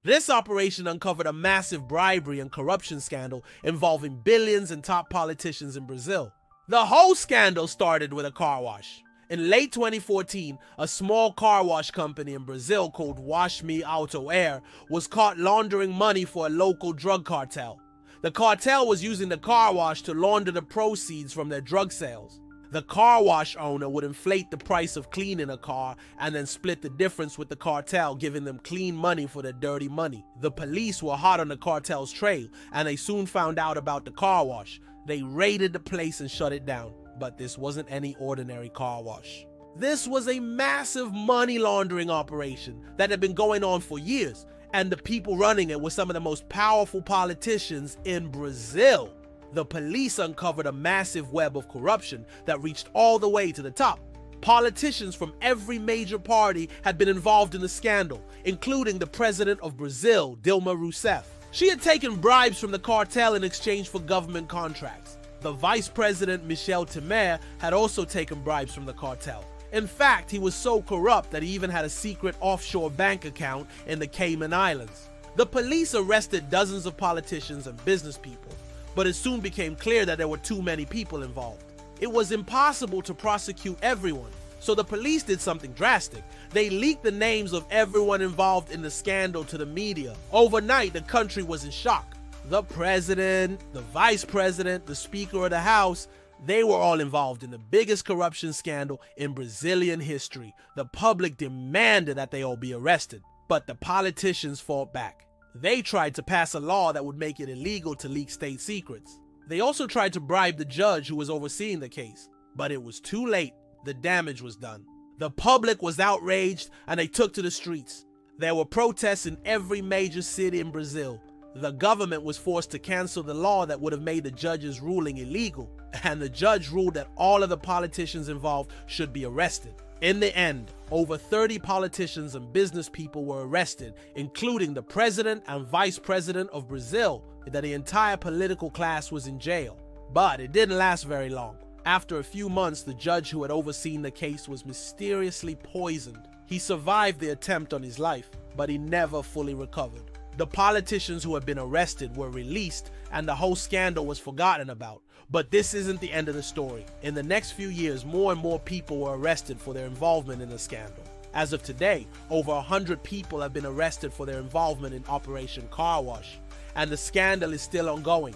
This operation uncovered a massive bribery and corruption scandal involving billions and top politicians in Brazil. The whole scandal started with a car wash. In late 2014, a small car wash company in Brazil called Wash Me Auto Air was caught laundering money for a local drug cartel. The cartel was using the car wash to launder the proceeds from their drug sales. The car wash owner would inflate the price of cleaning a car and then split the difference with the cartel, giving them clean money for their dirty money. The police were hot on the cartel's trail, and they soon found out about the car wash. They raided the place and shut it down. But this wasn't any ordinary car wash. This was a massive money laundering operation that had been going on for years, and the people running it were some of the most powerful politicians in Brazil. The police uncovered a massive web of corruption that reached all the way to the top. Politicians from every major party had been involved in the scandal, including the president of Brazil, Dilma Rousseff. She had taken bribes from the cartel in exchange for government contracts. The vice president, Michel Temer, had also taken bribes from the cartel. In fact, he was so corrupt that he even had a secret offshore bank account in the Cayman Islands. The police arrested dozens of politicians and business people, but it soon became clear that there were too many people involved. It was impossible to prosecute everyone, so the police did something drastic. They leaked the names of everyone involved in the scandal to the media. Overnight, the country was in shock. The president, the vice president, the speaker of the house, they were all involved in the biggest corruption scandal in Brazilian history. The public demanded that they all be arrested, but the politicians fought back. They tried to pass a law that would make it illegal to leak state secrets. They also tried to bribe the judge who was overseeing the case, but it was too late. The damage was done. The public was outraged and they took to the streets. There were protests in every major city in Brazil. The government was forced to cancel the law that would have made the judge's ruling illegal, and the judge ruled that all of the politicians involved should be arrested. In the end, over 30 politicians and business people were arrested, including the president and vice president of Brazil. That the entire political class was in jail. But it didn't last very long. After a few months, the judge who had overseen the case was mysteriously poisoned. He survived the attempt on his life, but he never fully recovered. The politicians who had been arrested were released, and the whole scandal was forgotten about. But this isn't the end of the story. In the next few years, more and more people were arrested for their involvement in the scandal. As of today, over 100 people have been arrested for their involvement in Operation Car Wash, and the scandal is still ongoing.